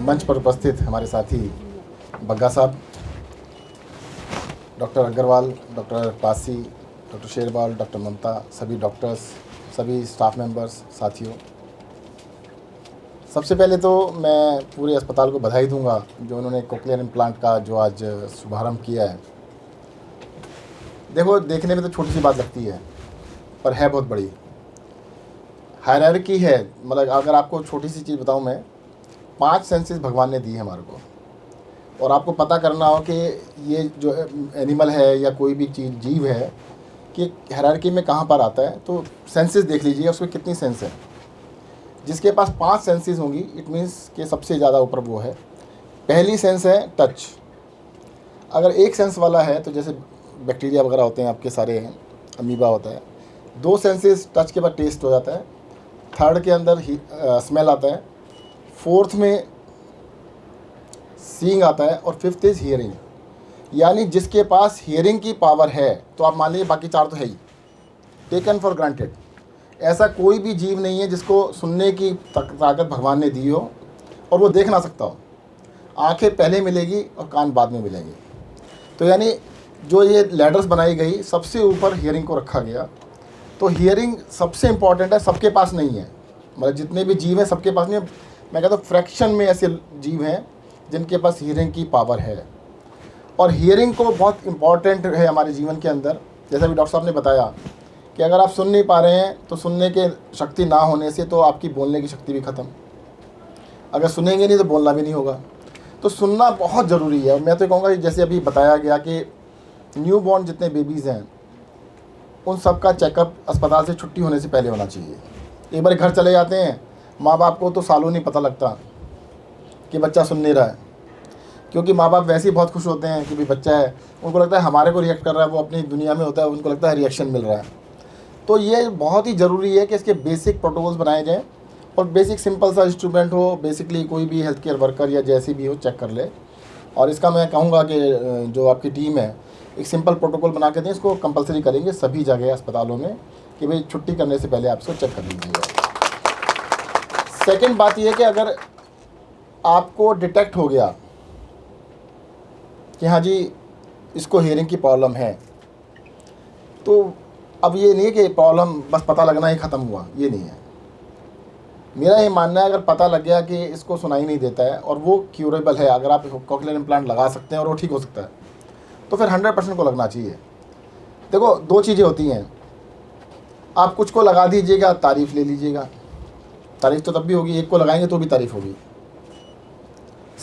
मंच पर उपस्थित हमारे साथी बग्गा साहब, doctor Agarwal, doctor Pasi, doctor Sherwal, doctor Mamta, सभी डॉक्टर्स, सभी स्टाफ मेंबर्स, साथियों, सबसे पहले तो मैं पूरे अस्पताल को बधाई दूंगा जो उन्होंने कोक्लियर इम्प्लांट का जो आज शुभारंभ किया है। देखो, देखने में तो छोटी सी बात लगती है पर है बहुत बड़ी। हायरार्की है, मतलब अगर आपको छोटी सी चीज़ बताऊं, मैं 5 सेंसेस भगवान ने दी है हमारे को, और आपको पता करना हो कि ये जो एनिमल है या कोई भी चीज़ जीव है कि हायरार्की में कहाँ पर आता है, तो सेंसेस देख लीजिए उसमें कितनी सेंस है। जिसके पास 5 सेंसेस होंगी, इट मीन्स कि सबसे ज़्यादा ऊपर वो है। पहली सेंस है टच। अगर एक सेंस वाला है तो जैसे बैक्टीरिया वगैरह होते हैं आपके सारे, अमीबा होता है। 2 सेंसेस टच के बाद टेस्ट हो जाता है, थर्ड के अंदर स्मेल आता है, फोर्थ में सीइंग आता है, और फिफ्थ इज़ हियरिंग। यानी जिसके पास हियरिंग की पावर है तो आप मान लीजिए बाकी 4 तो है ही, टेकन फॉर ग्रांटेड। ऐसा कोई भी जीव नहीं है जिसको सुनने की ताकत भगवान ने दी हो और वो देख ना सकता हो। आंखें पहले मिलेगी और कान बाद में मिलेंगे। तो यानी जो ये लैडर्स बनाई गई, सबसे ऊपर हियरिंग को रखा गया। तो हियरिंग सबसे इम्पॉर्टेंट है, सबके पास नहीं है। मतलब जितने भी जीव हैं सबके पास नहीं है। मैं कहता हूँ फ्रैक्शन में ऐसे जीव हैं जिनके पास हियरिंग की पावर है। और हियरिंग को बहुत इम्पॉर्टेंट है हमारे जीवन के अंदर। जैसा भी डॉक्टर साहब ने बताया कि अगर आप सुन नहीं पा रहे हैं तो सुनने के शक्ति ना होने से तो आपकी बोलने की शक्ति भी ख़त्म। अगर सुनेंगे नहीं तो बोलना भी नहीं होगा। तो सुनना बहुत ज़रूरी है। और मैं तो कहूँगा जैसे अभी बताया गया कि न्यू बॉर्न जितने बेबीज़ हैं उन सब का चेकअप अस्पताल से छुट्टी होने से पहले होना चाहिए। एक बार घर चले जाते हैं, माँ बाप को तो सालों नहीं पता लगता कि बच्चा सुन नहीं रहा है, क्योंकि माँ बाप वैसे ही बहुत खुश होते हैं कि भाई बच्चा है। उनको लगता है हमारे को रिएक्ट कर रहा है, वो अपनी दुनिया में होता है, उनको लगता है रिएक्शन मिल रहा है। तो ये बहुत ही ज़रूरी है कि इसके बेसिक प्रोटोकॉल्स बनाए जाएँ और बेसिक सिंपल सा इंस्ट्रूमेंट हो। बेसिकली कोई भी हेल्थ केयर वर्कर या जैसी भी हो चेक कर ले। और इसका मैं कहूँगा कि जो आपकी टीम है एक सिंपल प्रोटोकॉल बना के दें, इसको कंपलसरी करेंगे सभी जगह अस्पतालों में कि भाई छुट्टी करने से पहले आप इसको चेक कर लीजिएगा। सेकंड बात यह है कि अगर आपको डिटेक्ट हो गया कि हाँ जी इसको हियरिंग की प्रॉब्लम है, तो अब ये नहीं है कि प्रॉब्लम बस पता लगना ही ख़त्म हुआ, ये नहीं है। मेरा ये मानना है अगर पता लग गया कि इसको सुनाई नहीं देता है और वो क्यूरेबल है, अगर आप कॉक्लियर इम्प्लांट लगा सकते हैं और वो ठीक हो सकता है, तो फिर 100% को लगना चाहिए। देखो, 2 चीज़ें होती हैं। आप कुछ को लगा दीजिएगा, तारीफ़ ले लीजिएगा। तारीफ़ तो तब भी होगी, एक को लगाएंगे तो भी तारीफ़ होगी।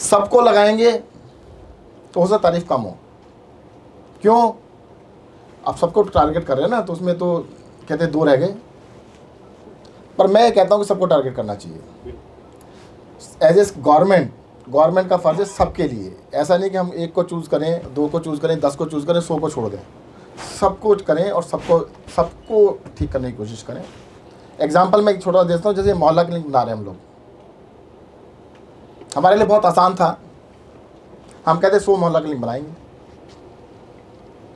सबको लगाएंगे तो हो सकता तारीफ़ कम हो। क्यों? आप सबको टारगेट कर रहे हैं ना, तो उसमें तो कहते 2 रह गए। पर मैं कहता हूँ कि सबको टारगेट करना चाहिए। एज ए गवर्नमेंट का फ़र्ज़ है सबके लिए। ऐसा नहीं कि हम 1 को चूज़ करें, 2 को चूज़ करें, 10 को चूज़ करें, 100 को छोड़ दें। सबको करें और सबको ठीक करने की कोशिश करें। एग्जाम्पल मैं एक छोटा देता हूँ। जैसे मोहल्ला क्लिनिक बना रहे हैं हम लोग, हमारे लिए बहुत आसान था। हम कहते 100 मोहल्ला क्लिनिक बनाएंगे,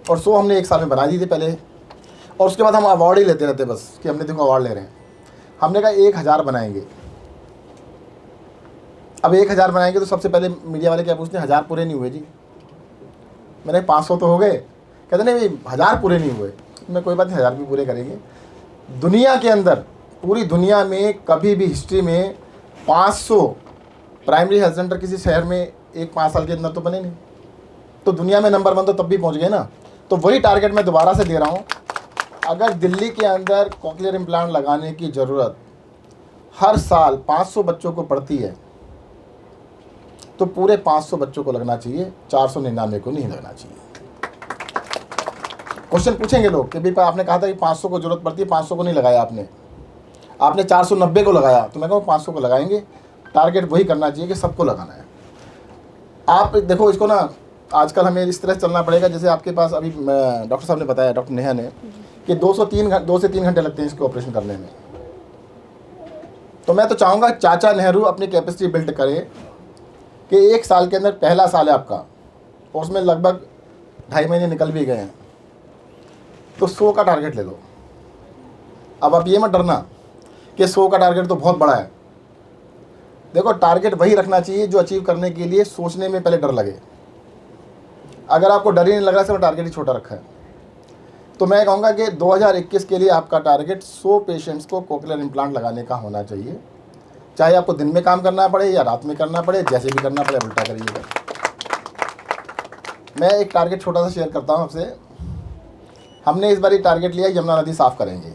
और 100 हमने 1 साल में बना दी थी पहले, और उसके बाद हम अवार्ड ही लेते रहते बस कि हमने देखो अवार्ड ले रहे हैं। हमने कहा 1000 बनाएंगे। अब 1000 बनाएंगे तो सबसे पहले मीडिया वाले क्या पूछते हैं, 1000 पूरे नहीं हुए जी। मैंने 500 तो हो गए। कहते नहीं भाई 1000 पूरे नहीं हुए। मैं कोई बात नहीं, 1000 भी पूरे करेंगे। दुनिया के अंदर, पूरी दुनिया में कभी भी हिस्ट्री में 500 प्राइमरी हेल्थ सेंटर किसी शहर में 5 साल के अंदर तो बने नहीं। तो दुनिया में नंबर 1 तो तब भी पहुंच गए ना। तो वही टारगेट मैं दोबारा से दे रहा हूं। अगर दिल्ली के अंदर कॉक्लियर इम्प्लांट लगाने की ज़रूरत हर साल 500 बच्चों को पड़ती है, तो पूरे 500 बच्चों को लगना चाहिए, 499 को नहीं लगना चाहिए। क्वेश्चन पूछेंगे लोग कि भाई आपने कहा था कि 500 को जरूरत पड़ती है, 500 को नहीं लगाया आपने 490 को लगाया। तो मैं कहूँ 500 को लगाएंगे। टारगेट वही करना चाहिए कि सबको लगाना है। आप देखो इसको ना, आजकल हमें इस तरह चलना पड़ेगा जैसे आपके पास अभी डॉक्टर साहब ने बताया, डॉक्टर नेहा ने, कि 2 से 3 घंटे लगते हैं इसको ऑपरेशन करने में। तो मैं तो चाहूँगा चाचा नेहरू अपनी कैपेसिटी बिल्ड करे कि 1 साल के अंदर, पहला साल है आपका और उसमें लगभग 2.5 महीने निकल भी गए हैं, तो 100 का टारगेट ले लो। अब आप ये मत डरना कि 100 का टारगेट तो बहुत बड़ा है। देखो, टारगेट वही रखना चाहिए जो अचीव करने के लिए सोचने में पहले डर लगे। अगर आपको डर ही नहीं लग रहा है, सिर्फ टारगेट ही छोटा रखा है, तो मैं कहूँगा कि 2021 के लिए आपका टारगेट 100 पेशेंट्स को कोक्लियर इम्प्लांट लगाने का होना चाहिए। चाहे आपको दिन में काम करना पड़े या रात में करना पड़े, जैसे भी करना पड़े उल्टा करिएगा। मैं एक टारगेट छोटा सा शेयर करता हूँ आपसे। हमने इस बार ही टारगेट लिया, यमुना नदी साफ़ करेंगे।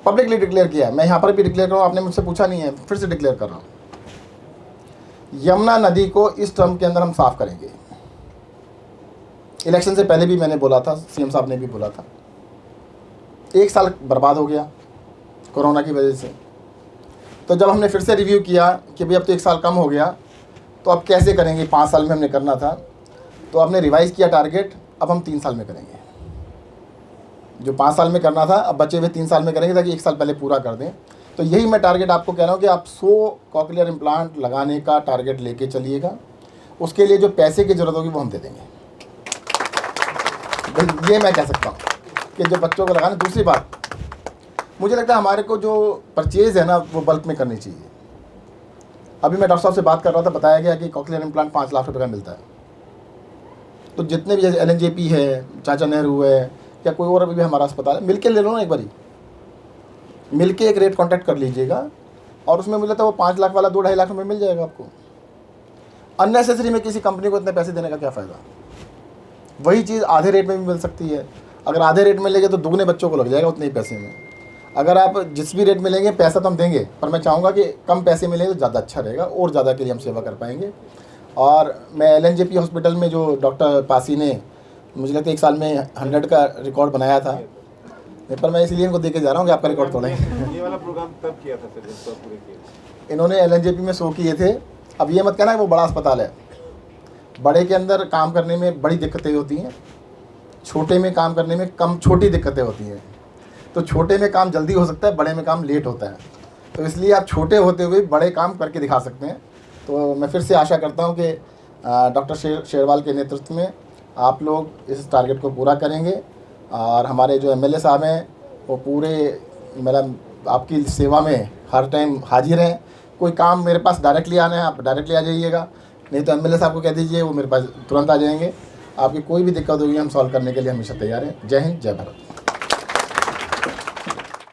पब्लिकली डिक्लेयर किया है, मैं यहाँ पर भी डिक्लेयर कर रहा हूँ, आपने मुझसे पूछा नहीं है, फिर से डिक्लेयर कर रहा हूँ। यमुना नदी को इस टर्म के अंदर हम साफ़ करेंगे। इलेक्शन से पहले भी मैंने बोला था, सीएम साहब ने भी बोला था। 1 साल बर्बाद हो गया कोरोना की वजह से। तो जब हमने फिर से रिव्यू किया कि भाई अब तो 1 साल कम हो गया, तो अब कैसे करेंगे, 5 साल में हमने करना था, तो आपने रिवाइज़ किया टारगेट, अब हम 3 साल में करेंगे। जो 5 साल में करना था, अब बचे हुए 3 साल में करेंगे, ताकि 1 साल पहले पूरा कर दें। तो यही मैं टारगेट आपको कह रहा हूँ कि आप 100 कॉकलियर इम्प्लांट लगाने का टारगेट लेके चलिएगा। उसके लिए जो पैसे की ज़रूरत होगी वो हम दे देंगे। ये मैं कह सकता हूँ कि जो बच्चों को लगाना। दूसरी बात, मुझे लगता है हमारे को जो परचेज़ है ना, वो बल्क में करनी चाहिए। अभी मैं डॉक्टर साहब से बात कर रहा था, बताया गया कि कॉकलियर इम्प्लांट 5 लाख रुपये का मिलता है। तो जितने भी, जैसे LNJP है, चाचा नेहरू है, या कोई और भी हमारा अस्पताल है, मिल के ले लो ना, एक बारी मिल के एक रेट कॉन्टैक्ट कर लीजिएगा, और उसमें मुझे लगता है वो 5 लाख वाला 2-2.5 लाख रुपये मिल जाएगा आपको। अननेसेसरी में किसी कंपनी को इतने पैसे देने का क्या फ़ायदा। वही चीज़ आधे रेट में भी मिल सकती है। अगर आधे रेट में लेंगे तो दुगने बच्चों को लग जाएगा उतने ही पैसे में। अगर आप जिस भी रेट में लेंगे, पैसा तो हम देंगे, पर मैं चाहूँगा कि कम पैसे में लेंगे तो ज़्यादा अच्छा रहेगा, और ज़्यादा के लिए हम सेवा कर पाएंगे। और मैं LNJP हॉस्पिटल में जो डॉक्टर पासी ने, मुझे लगता है 1 साल में 100 का रिकॉर्ड बनाया था, पर मैं इसलिए इनको देके जा रहा हूँ कि आपका रिकॉर्ड तोड़ें। ये वाला प्रोग्राम तब किया था सर, जब पूरे किए इन्होंने LNJP में 100 किए थे। अब ये मत कहना कि वो बड़ा अस्पताल है। बड़े के अंदर काम करने में बड़ी दिक्कतें होती हैं, छोटे में काम करने में छोटी दिक्कतें होती हैं। तो छोटे में काम जल्दी हो सकता है, बड़े में काम लेट होता है। तो इसलिए आप छोटे होते हुए बड़े काम करके दिखा सकते हैं। तो मैं फिर से आशा करता हूँ कि डॉक्टर शेरवाल के नेतृत्व में आप लोग इस टारगेट को पूरा करेंगे, और हमारे जो MLA साहब हैं वो पूरे आपकी सेवा में हर टाइम हाजिर हैं। कोई काम मेरे पास डायरेक्टली आना है, आप डायरेक्टली आ जाइएगा, नहीं तो MLA साहब को कह दीजिए, वो मेरे पास तुरंत आ जाएंगे। आपकी कोई भी दिक्कत होगी हम सॉल्व करने के लिए हमेशा तैयार हैं। जय हिंद, जय भारत।